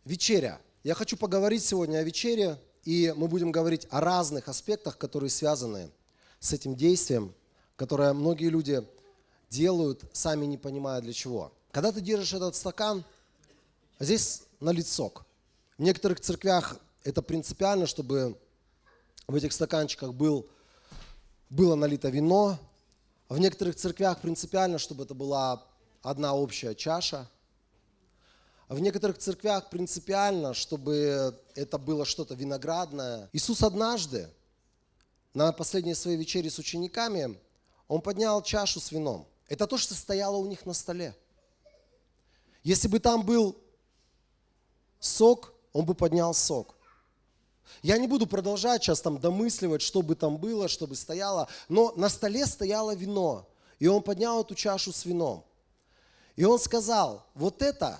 Вечеря. Я хочу поговорить сегодня о вечере, и мы будем говорить о разных аспектах, которые связаны с этим действием, которое многие люди делают, сами не понимая для чего. Когда ты держишь этот стакан, здесь налит сок. В некоторых церквях это принципиально, чтобы в этих стаканчиках было налито вино. В некоторых церквях принципиально, чтобы это была одна общая чаша. В некоторых церквях принципиально, чтобы это было что-то виноградное. Иисус однажды на последней своей вечере с учениками, Он поднял чашу с вином. Это то, что стояло у них на столе. Если бы там был сок, Он бы поднял сок. Я не буду продолжать сейчас там домысливать, что бы там было, что бы стояло, но на столе стояло вино, и Он поднял эту чашу с вином. И Он сказал, вот это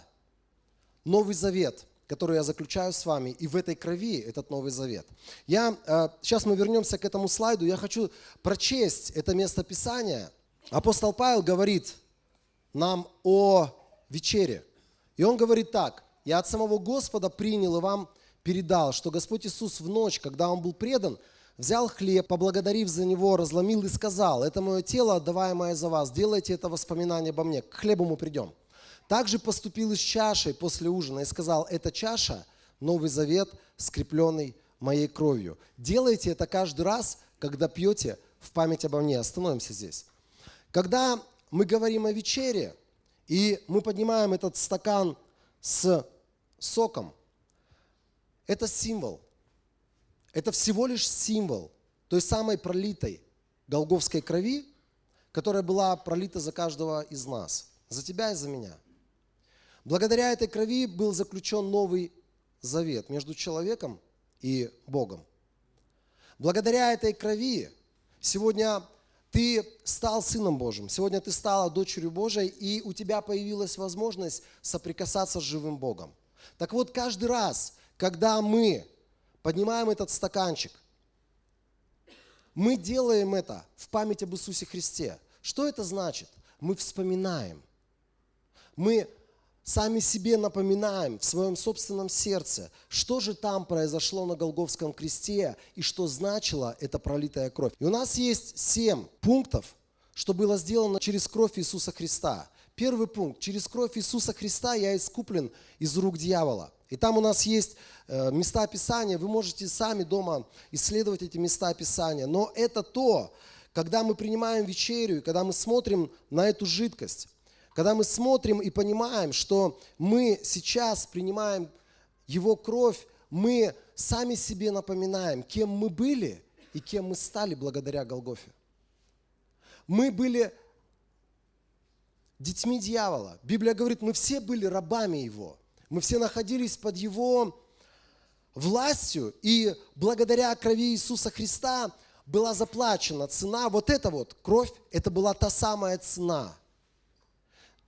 Новый Завет, который я заключаю с вами, и в этой крови этот Новый Завет. Сейчас мы вернемся к этому слайду, я хочу прочесть это место Писания. Апостол Павел говорит нам о вечере. И он говорит так: «Я от самого Господа принял и вам передал, что Господь Иисус в ночь, когда Он был предан, взял хлеб, поблагодарив за него, разломил и сказал: это мое тело, отдаваемое за вас, делайте это воспоминание обо мне». К хлебу мы придем. Также поступил и с чашей после ужина и сказал: эта чаша – Новый Завет, скрепленный моей кровью. Делайте это каждый раз, когда пьете, в память обо мне. Остановимся здесь. Когда мы говорим о вечере, и мы поднимаем этот стакан с соком, это символ. Это всего лишь символ той самой пролитой голгофской крови, которая была пролита за каждого из нас, за тебя и за меня. Благодаря этой крови был заключен Новый Завет между человеком и Богом. Благодаря этой крови сегодня ты стал Сыном Божьим, сегодня ты стала дочерью Божией, и у тебя появилась возможность соприкасаться с живым Богом. Так вот, каждый раз, когда мы поднимаем этот стаканчик, мы делаем это в память об Иисусе Христе. Что это значит? Мы вспоминаем. Мы сами себе напоминаем в своем собственном сердце, что же там произошло на Голгофском кресте и что значила эта пролитая кровь. И у нас есть 7 пунктов, что было сделано через кровь Иисуса Христа. Первый пункт. Через кровь Иисуса Христа я искуплен из рук дьявола. И там у нас есть места Писания, вы можете сами дома исследовать эти места Писания. Но это то, когда мы принимаем вечерю, когда мы смотрим на эту жидкость, когда мы смотрим и понимаем, что мы сейчас принимаем Его кровь, мы сами себе напоминаем, кем мы были и кем мы стали благодаря Голгофе. Мы были детьми дьявола. Библия говорит, мы все были рабами его. Мы все находились под его властью, и благодаря крови Иисуса Христа была заплачена цена. Вот эта вот кровь, это была та самая цена.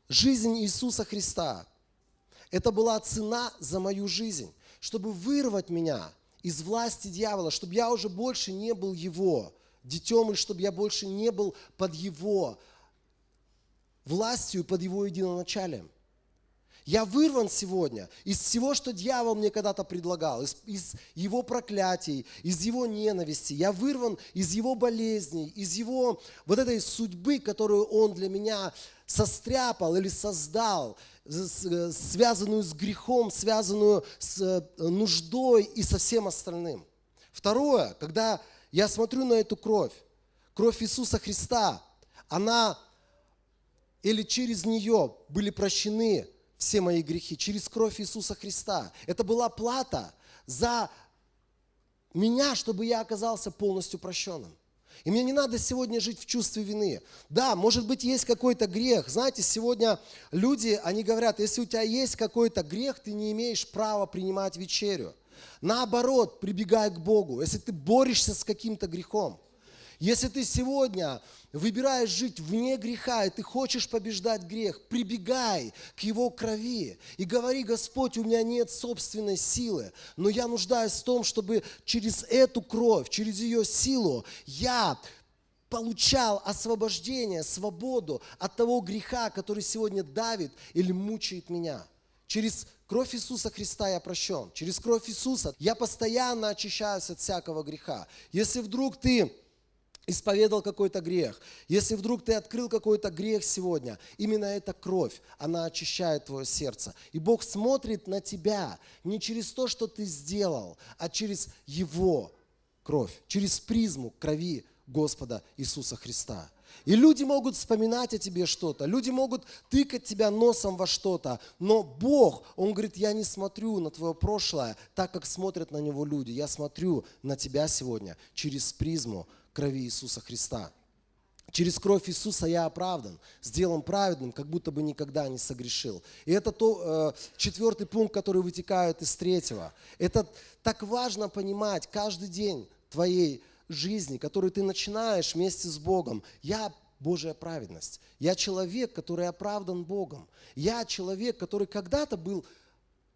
Жизнь Иисуса Христа – это была цена за мою жизнь, чтобы вырвать меня из власти дьявола, чтобы я уже больше не был его детем, и чтобы я больше не был под его властью, под его единоначалием. Я вырван сегодня из всего, что дьявол мне когда-то предлагал, из его проклятий, из его ненависти. Я вырван из его болезней, из его вот этой судьбы, которую он для меня состряпал или создал, связанную с грехом, связанную с нуждой и со всем остальным. Второе, когда я смотрю на эту кровь Иисуса Христа, она или через нее были прощены все мои грехи, через кровь Иисуса Христа. Это была плата за меня, чтобы я оказался полностью прощенным. И мне не надо сегодня жить в чувстве вины. Да, может быть, есть какой-то грех. Знаете, сегодня люди, они говорят, если у тебя есть какой-то грех, ты не имеешь права принимать вечерю. Наоборот, прибегай к Богу, если ты борешься с каким-то грехом. Если ты сегодня выбираешь жить вне греха, и ты хочешь побеждать грех, прибегай к Его крови и говори: Господь, у меня нет собственной силы, но я нуждаюсь в том, чтобы через эту кровь, через ее силу я получал освобождение, свободу от того греха, который сегодня давит или мучает меня. Через кровь Иисуса Христа я прощен. Через кровь Иисуса я постоянно очищаюсь от всякого греха. Если вдруг ты исповедал какой-то грех, если вдруг ты открыл какой-то грех сегодня, именно эта кровь, она очищает твое сердце. И Бог смотрит на тебя не через то, что ты сделал, а через Его кровь, через призму крови Господа Иисуса Христа. И люди могут вспоминать о тебе что-то, люди могут тыкать тебя носом во что-то, но Бог, Он говорит, я не смотрю на твое прошлое так, как смотрят на него люди. Я смотрю на тебя сегодня через призму крови Иисуса Христа. Через кровь Иисуса я оправдан, сделан праведным, как будто бы никогда не согрешил. И это четвертый пункт, который вытекает из третьего. Это так важно понимать каждый день твоей жизни, которую ты начинаешь вместе с Богом. Я Божья праведность. Я человек, который оправдан Богом. Я человек, который когда-то был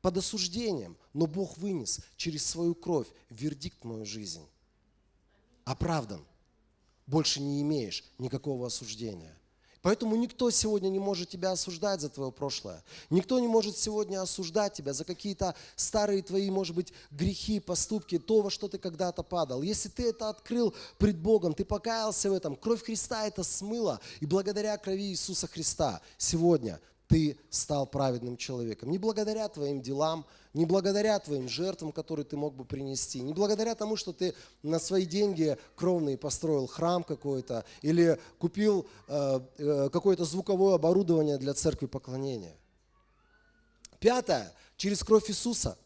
под осуждением, но Бог вынес через свою кровь вердикт в мою жизнь. Оправдан. Больше не имеешь никакого осуждения. Поэтому никто сегодня не может тебя осуждать за твое прошлое. Никто не может сегодня осуждать тебя за какие-то старые твои, может быть, грехи, поступки, то, во что ты когда-то падал. Если ты это открыл пред Богом, ты покаялся в этом, кровь Христа это смыла, и благодаря крови Иисуса Христа сегодня ты стал праведным человеком. Не благодаря твоим делам, не благодаря твоим жертвам, которые ты мог бы принести, не благодаря тому, что ты на свои деньги кровные построил храм какой-то или купил какое-то звуковое оборудование для церкви поклонения. Пятое. Через кровь Иисуса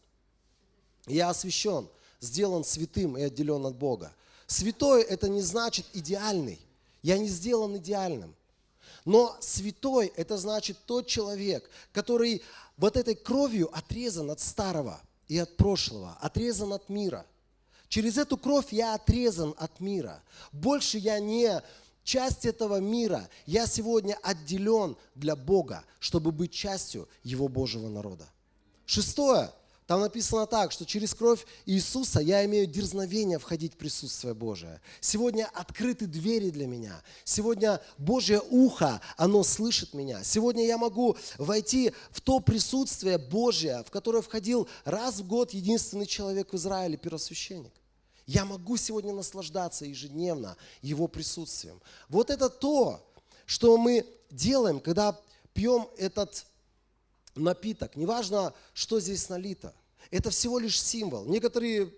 я освящен, сделан святым и отделен от Бога. Святой это не значит идеальный. Я не сделан идеальным. Но святой – это значит тот человек, который вот этой кровью отрезан от старого и от прошлого, отрезан от мира. Через эту кровь я отрезан от мира. Больше я не часть этого мира. Я сегодня отделен для Бога, чтобы быть частью Его Божьего народа. Шестое. Там написано так, что через кровь Иисуса я имею дерзновение входить в присутствие Божие. Сегодня открыты двери для меня. Сегодня Божье ухо, оно слышит меня. Сегодня я могу войти в то присутствие Божие, в которое входил раз в год единственный человек в Израиле, первосвященник. Я могу сегодня наслаждаться ежедневно Его присутствием. Вот это то, что мы делаем, когда пьем этот напиток, неважно, что здесь налито. Это всего лишь символ. Некоторые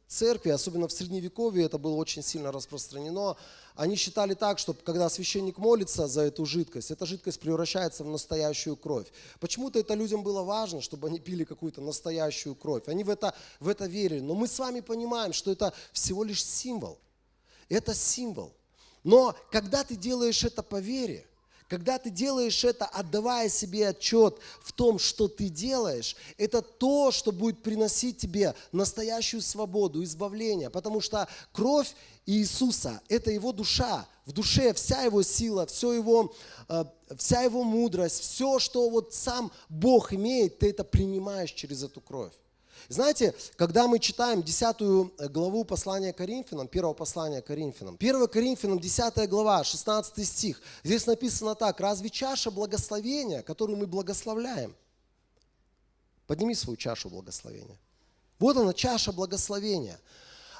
церкви, особенно в Средневековье, это было очень сильно распространено. Они считали так, что когда священник молится за эту жидкость, эта жидкость превращается в настоящую кровь. Почему-то это людям было важно, чтобы они пили какую-то настоящую кровь. Они в это верили. Но мы с вами понимаем, что это всего лишь символ. Это символ. Но когда ты делаешь это по вере, когда ты делаешь это, отдавая себе отчет в том, что ты делаешь, это то, что будет приносить тебе настоящую свободу, избавление. Потому что кровь Иисуса – это Его душа. В душе вся Его сила, вся Его мудрость, все, что вот сам Бог имеет, ты это принимаешь через эту кровь. Знаете, когда мы читаем 10 главу послания Коринфянам, первого послания Коринфянам, 1 Коринфянам 10 глава, 16 стих, здесь написано так: «Разве чаша благословения, которую мы благословляем?» Подними свою чашу благословения. Вот она, чаша благословения.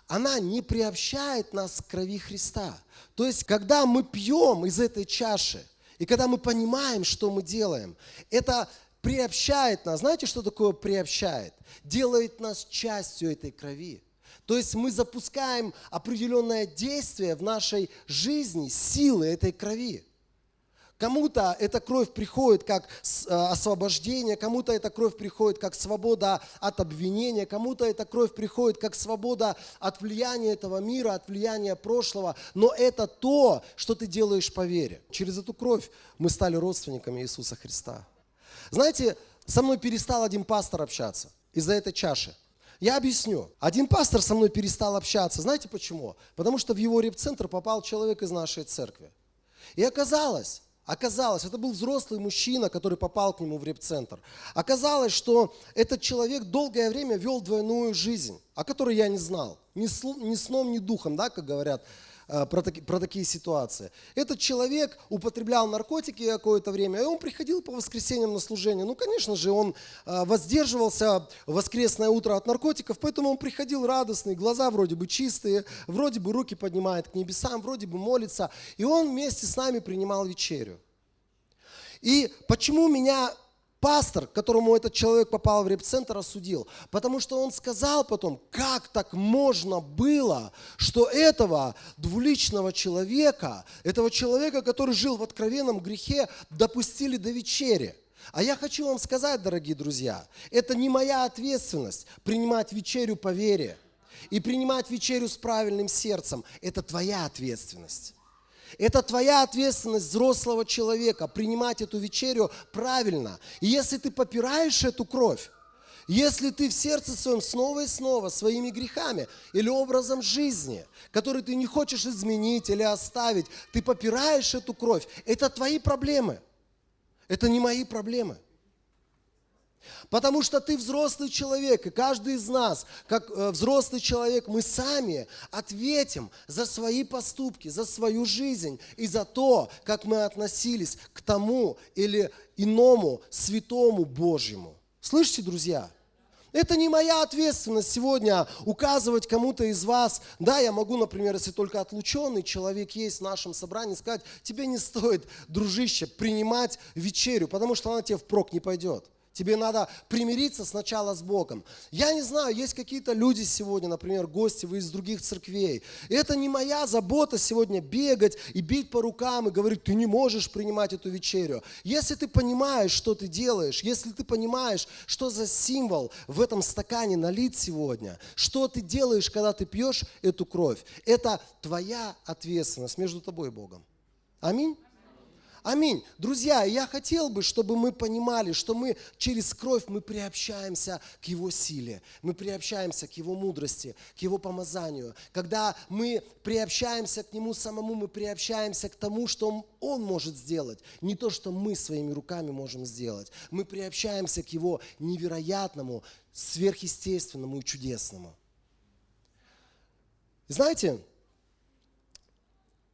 Она не приобщает нас к крови Христа. То есть, когда мы пьем из этой чаши, и когда мы понимаем, что мы делаем, это приобщает нас. Знаете, что такое приобщает? Делает нас частью этой крови. То есть мы запускаем определенное действие в нашей жизни, силы этой крови. Кому-то эта кровь приходит как освобождение, кому-то эта кровь приходит как свобода от обвинения, кому-то эта кровь приходит как свобода от влияния этого мира, от влияния прошлого. Но это то, что ты делаешь по вере. Через эту кровь мы стали родственниками Иисуса Христа. Знаете, со мной перестал один пастор общаться из-за этой чаши. Я объясню. Один пастор со мной перестал общаться. Знаете почему? Потому что в его реп-центр попал человек из нашей церкви. И оказалось, это был взрослый мужчина, который попал к нему в реп-центр. Оказалось, что этот человек долгое время вел двойную жизнь, о которой я не знал. Ни сном, ни духом, да, как говорят про такие ситуации. Этот человек употреблял наркотики какое-то время, и он приходил по воскресеньям на служение. Ну, конечно же, он воздерживался в воскресное утро от наркотиков, поэтому он приходил радостный, глаза вроде бы чистые, вроде бы руки поднимает к небесам, вроде бы молится, и он вместе с нами принимал вечерю. И почему меня пастор, к которому этот человек попал в репцентр, осудил? Потому что он сказал потом, как так можно было, что этого двуличного человека, этого человека, который жил в откровенном грехе, допустили до вечери. А я хочу вам сказать, дорогие друзья, это не моя ответственность принимать вечерю по вере и принимать вечерю с правильным сердцем. Это твоя ответственность. Это твоя ответственность взрослого человека, принимать эту вечерю правильно. И если ты попираешь эту кровь, если ты в сердце своем снова и снова своими грехами или образом жизни, который ты не хочешь изменить или оставить, ты попираешь эту кровь, это твои проблемы. Это не мои проблемы. Потому что ты взрослый человек, и каждый из нас, как взрослый человек, мы сами ответим за свои поступки, за свою жизнь и за то, как мы относились к тому или иному святому Божьему. Слышите, друзья? Это не моя ответственность сегодня указывать кому-то из вас. Да, я могу, например, если только отлученный человек есть в нашем собрании, сказать, тебе не стоит, дружище, принимать вечерю, потому что она тебе впрок не пойдет. Тебе надо примириться сначала с Богом. Я не знаю, есть какие-то люди сегодня, например, гости, вы из других церквей. И это не моя забота сегодня бегать и бить по рукам и говорить, ты не можешь принимать эту вечерю. Если ты понимаешь, что ты делаешь, если ты понимаешь, что за символ в этом стакане налит сегодня, что ты делаешь, когда ты пьешь эту кровь, это твоя ответственность между тобой и Богом. Аминь. Аминь. Друзья, я хотел бы, чтобы мы понимали, что мы через кровь мы приобщаемся к Его силе, мы приобщаемся к Его мудрости, к Его помазанию. Когда мы приобщаемся к Нему самому, мы приобщаемся к тому, что Он может сделать, не то, что мы своими руками можем сделать. Мы приобщаемся к Его невероятному, сверхъестественному и чудесному. Знаете,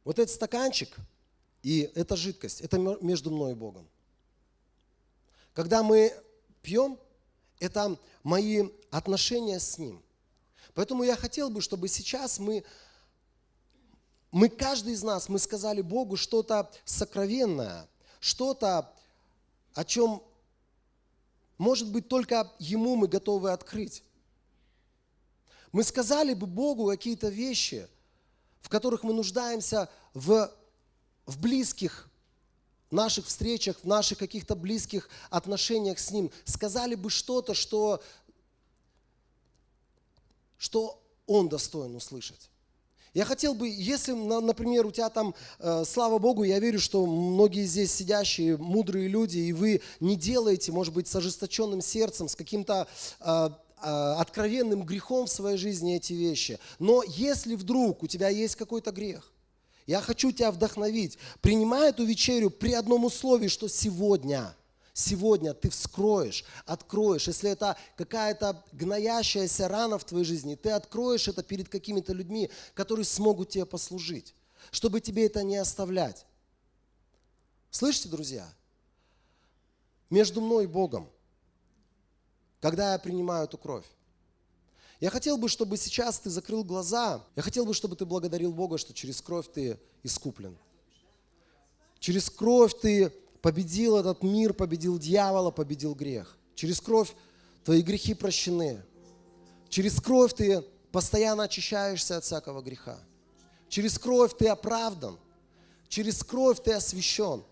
вот этот стаканчик и эта жидкость, это между мной и Богом. Когда мы пьем, это мои отношения с Ним. Поэтому я хотел бы, чтобы сейчас мы каждый из нас, мы сказали Богу что-то сокровенное, что-то, о чем, может быть, только Ему мы готовы открыть. Мы сказали бы Богу какие-то вещи, в которых мы нуждаемся в близких наших встречах, в наших каких-то близких отношениях с Ним, сказали бы что-то, что Он достоин услышать. Я хотел бы, если, например, у тебя там, слава Богу, я верю, что многие здесь сидящие мудрые люди, и вы не делаете, может быть, с ожесточенным сердцем, с каким-то откровенным грехом в своей жизни эти вещи. Но если вдруг у тебя есть какой-то грех, я хочу тебя вдохновить. Принимай эту вечерю при одном условии, что сегодня ты вскроешь, откроешь. Если это какая-то гноящаяся рана в твоей жизни, ты откроешь это перед какими-то людьми, которые смогут тебе послужить, чтобы тебе это не оставлять. Слышите, друзья? Между мной и Богом, когда я принимаю эту кровь, я хотел бы, чтобы сейчас ты закрыл глаза. Я хотел бы, чтобы ты благодарил Бога, что через кровь ты искуплен. Через кровь ты победил этот мир, победил дьявола, победил грех. Через кровь твои грехи прощены. Через кровь ты постоянно очищаешься от всякого греха. Через кровь ты оправдан. Через кровь ты освящен.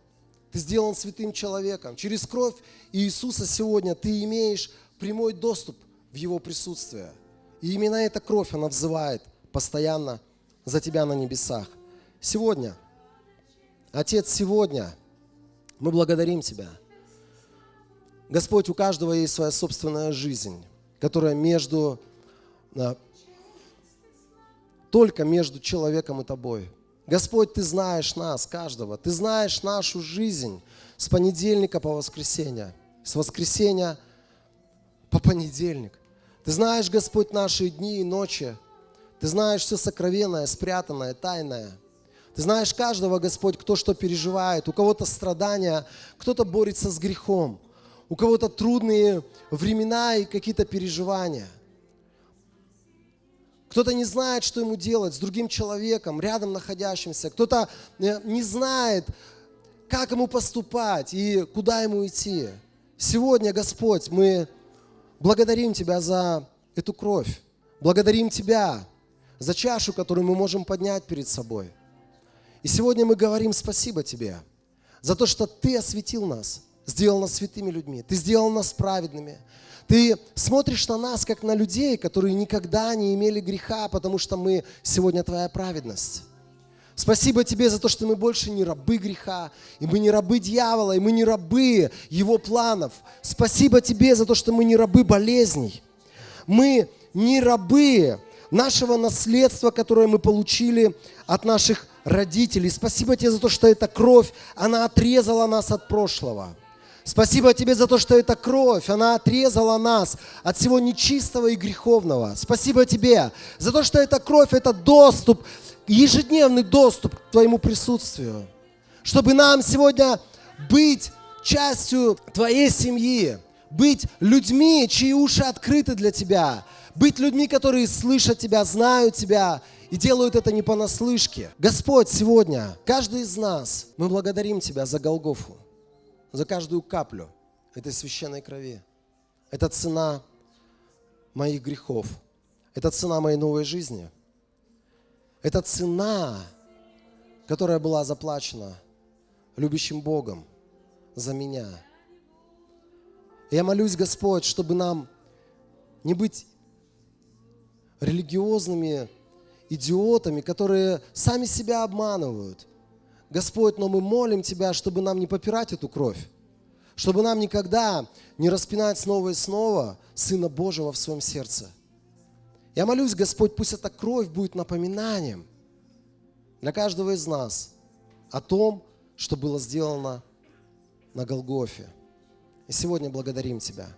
Ты сделан святым человеком. Через кровь Иисуса сегодня ты имеешь прямой доступ в Его присутствие. И именно эта кровь, она взывает постоянно за тебя на небесах. Сегодня, Отец, сегодня мы благодарим Тебя. Господь, у каждого есть своя собственная жизнь, которая только между человеком и Тобой. Господь, Ты знаешь нас, каждого. Ты знаешь нашу жизнь с понедельника по воскресенье, с воскресенья по понедельник. Ты знаешь, Господь, наши дни и ночи. Ты знаешь все сокровенное, спрятанное, тайное. Ты знаешь каждого, Господь, кто что переживает. У кого-то страдания, кто-то борется с грехом. У кого-то трудные времена и какие-то переживания. Кто-то не знает, что ему делать с другим человеком, рядом находящимся. Кто-то не знает, как ему поступать и куда ему идти. Сегодня, Господь, мы благодарим Тебя за эту кровь. Благодарим Тебя за чашу, которую мы можем поднять перед собой. И сегодня мы говорим спасибо Тебе за то, что Ты осветил нас, сделал нас святыми людьми, Ты сделал нас праведными. Ты смотришь на нас, как на людей, которые никогда не имели греха, потому что мы сегодня Твоя праведность. Спасибо Тебе за то, что мы больше не рабы греха, и мы не рабы дьявола, и мы не рабы его планов. Спасибо Тебе за то, что мы не рабы болезней. Мы не рабы нашего наследства, которое мы получили от наших родителей. Спасибо Тебе за то, что эта кровь, она отрезала нас от прошлого. Спасибо Тебе за то, что эта кровь, она отрезала нас от всего нечистого и греховного. Спасибо Тебе за то, что эта кровь, это доступ, ежедневный доступ к Твоему присутствию. Чтобы нам сегодня быть частью Твоей семьи, быть людьми, чьи уши открыты для Тебя, быть людьми, которые слышат Тебя, знают Тебя и делают это не понаслышке. Господь, сегодня каждый из нас, мы благодарим Тебя за Голгофу, за каждую каплю этой священной крови. Это цена моих грехов, это цена моей новой жизни. Это цена, которая была заплачена любящим Богом за меня. Я молюсь, Господь, чтобы нам не быть религиозными идиотами, которые сами себя обманывают. Господь, но мы молим Тебя, чтобы нам не попирать эту кровь, чтобы нам никогда не распинать снова и снова Сына Божьего в своем сердце. Я молюсь, Господь, пусть эта кровь будет напоминанием для каждого из нас о том, что было сделано на Голгофе. И сегодня благодарим Тебя.